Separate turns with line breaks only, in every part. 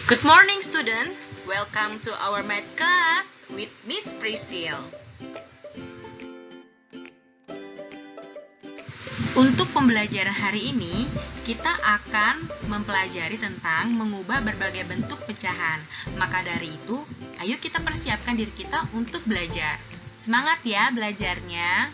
Good morning, student. Welcome to our math class with Miss Priscil. Untuk pembelajaran hari ini, kita akan mempelajari tentang mengubah berbagai bentuk pecahan. Maka dari itu, ayo kita persiapkan diri kita untuk belajar. Semangat ya belajarnya.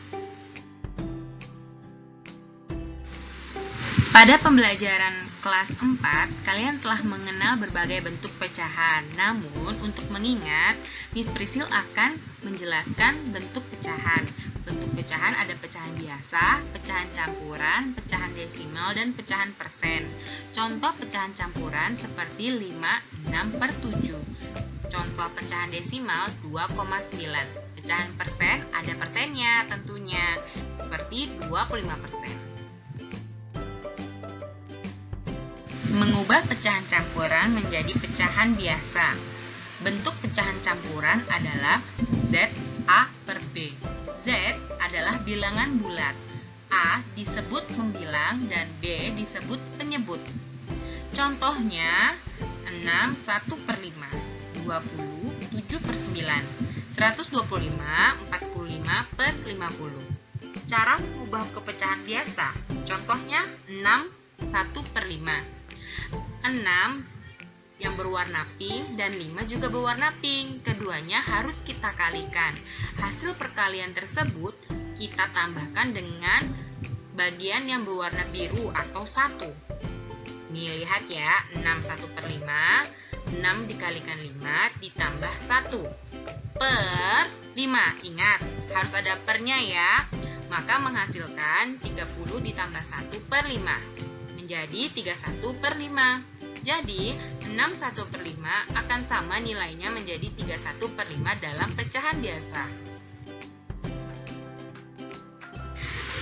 Pada pembelajaran kelas 4, kalian telah mengenal berbagai bentuk pecahan. Namun, untuk mengingat, Miss Priscil akan menjelaskan bentuk pecahan. Bentuk pecahan ada pecahan biasa, pecahan campuran, pecahan desimal, dan pecahan persen. Contoh pecahan campuran seperti 5, 6 per 7. Contoh pecahan desimal 2,9. Pecahan persen ada persennya tentunya, seperti 25%. Mengubah pecahan campuran menjadi pecahan biasa. Bentuk pecahan campuran adalah Z A per B. Z adalah bilangan bulat, A disebut pembilang dan B disebut penyebut. Contohnya 6 1 per 5, 20 7 per 9, 125 45 per 50. Cara mengubah ke pecahan biasa, contohnya 6 1 per 5. 6 yang berwarna pink dan 5 juga berwarna pink. Keduanya harus kita kalikan. Hasil perkalian tersebut kita tambahkan dengan bagian yang berwarna biru atau 1. Nih lihat ya, 6 1 per 5, 6 dikalikan 5 ditambah 1 per 5. Ingat, harus ada pernya ya. Maka menghasilkan 30 ditambah 1 per 5 menjadi 31 per 5. Jadi, 6 1 per 5 akan sama nilainya menjadi 31 per 5 dalam pecahan biasa.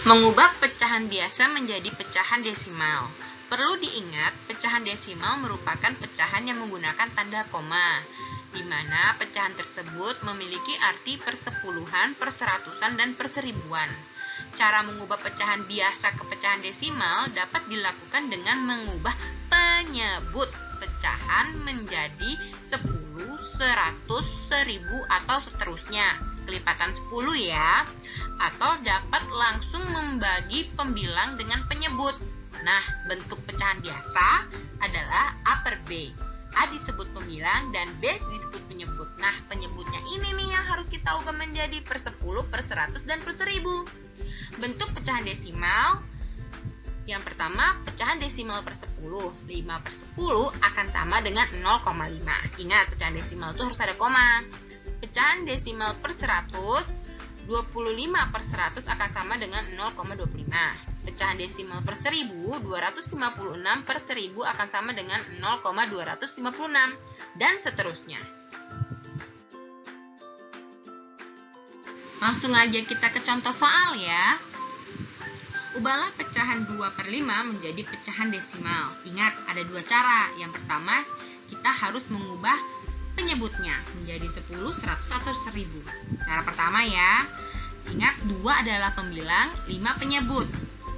Mengubah pecahan biasa menjadi pecahan desimal. Perlu diingat, pecahan desimal merupakan pecahan yang menggunakan tanda koma, di mana pecahan tersebut memiliki arti persepuluhan, perseratusan, dan perseribuan. Cara mengubah pecahan biasa ke pecahan desimal dapat dilakukan dengan mengubah penyebut pecahan menjadi 10, 100, 1000, atau seterusnya. Kelipatan 10 ya. Atau dapat langsung membagi pembilang dengan penyebut. Nah, bentuk pecahan biasa adalah A per B. A disebut pembilang dan B disebut penyebut. Nah, penyebutnya ini nih yang harus kita ubah menjadi per 10, per 100, dan per 1000. Bentuk pecahan desimal, yang pertama pecahan desimal per 10. 5 per 10 akan sama dengan 0,5. Ingat, pecahan desimal itu harus ada koma. Pecahan desimal per 100, 25 per 100 akan sama dengan 0,25. Pecahan desimal per 1000, 256 per 1000 akan sama dengan 0,256, dan seterusnya. Langsung aja kita ke contoh soal ya. Ubahlah pecahan 2 per 5 menjadi pecahan desimal. Ingat, ada dua cara. Yang pertama, kita harus mengubah penyebutnya menjadi 10, 100, atau 1000. Cara pertama ya. Ingat, 2 adalah pembilang, 5 penyebut.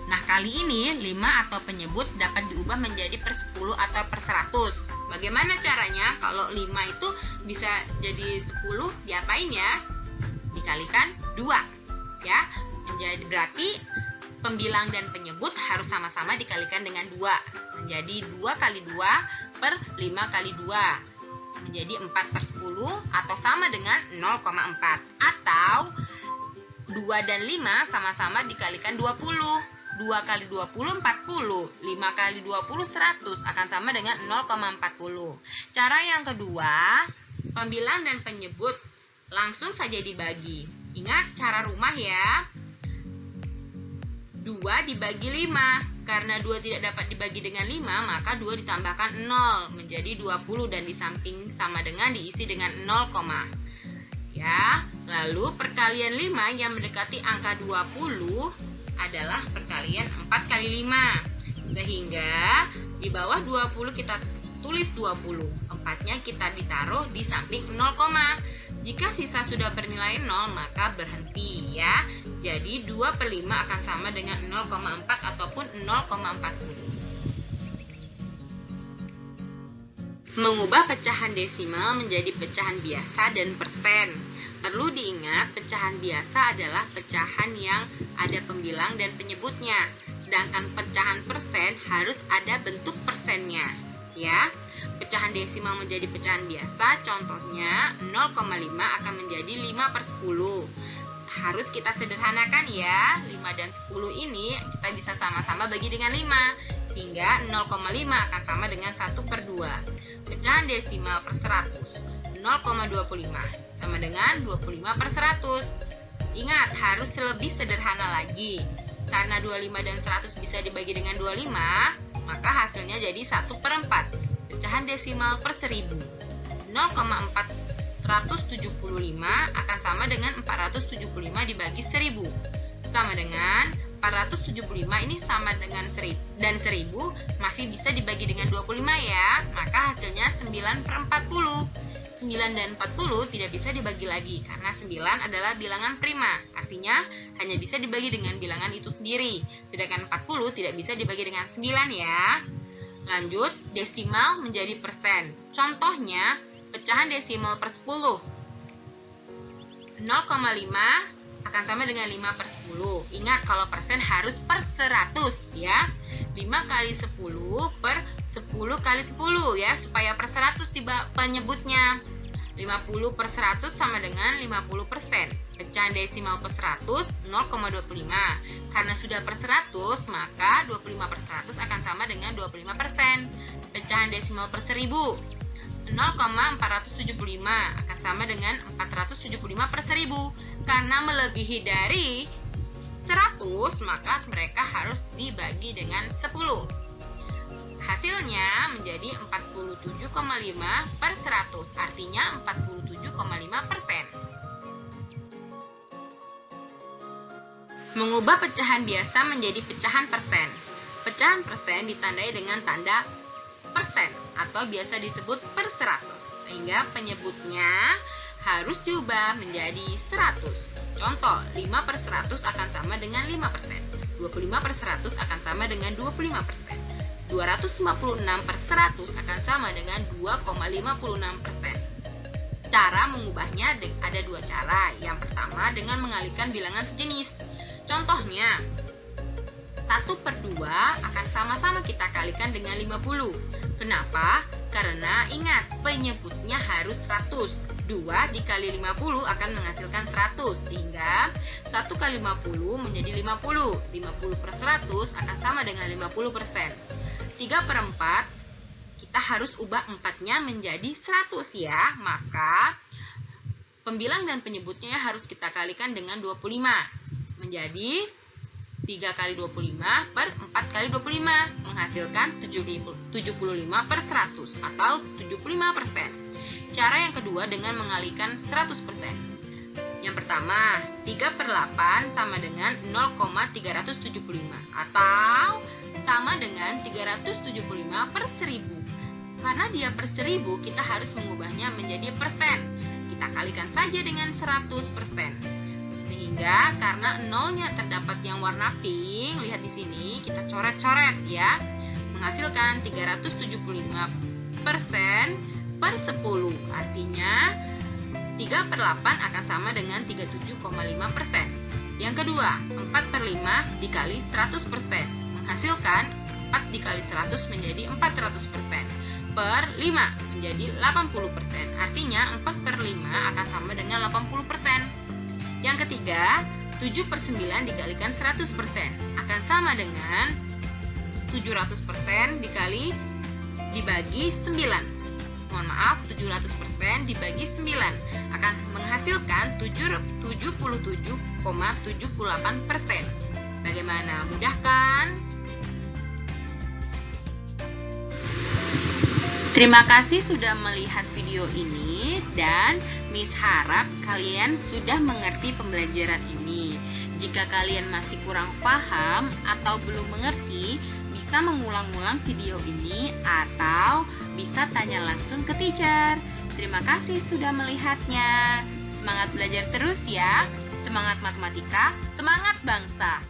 Nah, kali ini 5 atau penyebut dapat diubah menjadi per 10 atau per 100. Bagaimana caranya? Kalau 5 itu bisa jadi 10, diapain ya? Dikalikan 2 ya. Menjadi berarti pembilang dan penyebut harus sama-sama dikalikan dengan 2. Menjadi 2 kali 2 per 5 kali 2. Menjadi 4 per 10 atau sama dengan 0,4. Atau 2 dan 5 sama-sama dikalikan 20. 2 kali 20, 40. 5 kali 20, 100 akan sama dengan 0,40. Cara yang kedua, pembilang dan penyebut langsung saja dibagi. Ingat cara rumah ya. 2 dibagi 5. Karena 2 tidak dapat dibagi dengan 5, maka 2 ditambahkan 0 menjadi 20 dan di samping sama dengan diisi dengan 0, ya. Lalu perkalian 5 yang mendekati angka 20 adalah perkalian 4 kali 5. Sehingga di bawah 20 kita tulis 20. 4-nya kita ditaruh di samping 0, jika sisa sudah bernilai 0, maka berhenti ya. Jadi 2 per 5 akan sama dengan 0,4 ataupun 0,40. Mengubah pecahan desimal menjadi pecahan biasa dan persen. Perlu diingat, pecahan biasa adalah pecahan yang ada pembilang dan penyebutnya. Sedangkan pecahan persen harus ada bentuk persennya. Ya, pecahan desimal menjadi pecahan biasa, contohnya 0,5 akan menjadi 5/10. Harus kita sederhanakan ya, 5 dan 10 ini kita bisa sama-sama bagi dengan 5, sehingga 0,5 akan sama dengan 1/2. Pecahan desimal per 100, 0,25 sama dengan 25/100. Ingat, harus lebih sederhana lagi. Karena 25 dan 100 bisa dibagi dengan 25, maka hasilnya jadi 1/4. Pecahan desimal per 1000, 0,475 akan sama dengan 475 dibagi 1000. Sama dengan 475 ini sama dengan 1000 dan 1000 masih bisa dibagi dengan 25 ya. Maka hasilnya 9/40. 9 dan 40 tidak bisa dibagi lagi karena 9 adalah bilangan prima. Artinya hanya bisa dibagi dengan bilangan itu sendiri. Sedangkan 40 tidak bisa dibagi dengan 9 ya. Lanjut, desimal menjadi persen. Contohnya, pecahan desimal per 10. 0,5 akan sama dengan 5/10. Ingat, kalau persen harus per 100 ya. 5 kali 10 per 10 kali 10 ya, supaya per 100 tiba penyebutnya. 50/100 sama dengan 50%. Pecahan desimal per 100 0,25. Karena sudah per 100, maka 25/100 akan sama dengan 25%. Pecahan desimal per 1000 0,475 akan sama dengan 475/1000. Karena melebihi dari 100, maka mereka harus dibagi dengan 10. Hasilnya menjadi 47,5/100, artinya 47,5%. Mengubah pecahan biasa menjadi pecahan persen. Pecahan persen ditandai dengan tanda persen atau biasa disebut per 100, sehingga penyebutnya harus diubah menjadi 100. Contoh, 5/100 akan sama dengan 5%, 25/100 akan sama dengan 25%, 256/100 akan sama dengan 2,56%. Cara mengubahnya ada dua cara. Yang pertama dengan mengalihkan bilangan sejenis. Contohnya, 1/2 akan sama-sama kita kalikan dengan 50. Kenapa? Karena ingat, penyebutnya harus 100. 2 dikali 50 akan menghasilkan 100, sehingga 1 kali 50 menjadi 50. 50/100 akan sama dengan 50%. 3/4 kita harus ubah 4-nya menjadi 100 ya. Maka pembilang dan penyebutnya harus kita kalikan dengan 25. Menjadi 3 kali 25 per 4 kali 25 menghasilkan 75/100 atau 75%. Cara yang kedua dengan mengalihkan 100%. Yang pertama, 3/8 sama dengan 0,375 atau sama dengan 375/1000. Karena dia per 1000, kita harus mengubahnya menjadi persen. Kita kalikan saja dengan 100%. Sehingga karena nolnya terdapat yang warna pink, lihat di sini kita coret-coret ya, menghasilkan 375% per 10. Artinya 3/8 akan sama dengan 37,5%. Yang kedua, 4/5 dikali 100%. Menghasilkan 4 dikali 100 menjadi 400%. Per 5 menjadi 80%. Artinya 4/5 akan sama dengan 80%. Yang ketiga, 7/9 dikalikan 100% akan sama dengan 700% dibagi 9. Mohon maaf, 700% dibagi 9 akan menghasilkan 77,78%. Bagaimana? Mudah kan? Terima kasih sudah melihat video ini dan Miss harap kalian sudah mengerti pembelajaran ini. Jika kalian masih kurang paham atau belum mengerti, bisa mengulang-ulang video ini atau bisa tanya langsung ke teacher. Terima kasih sudah melihatnya. Semangat belajar terus ya. Semangat matematika, semangat bangsa.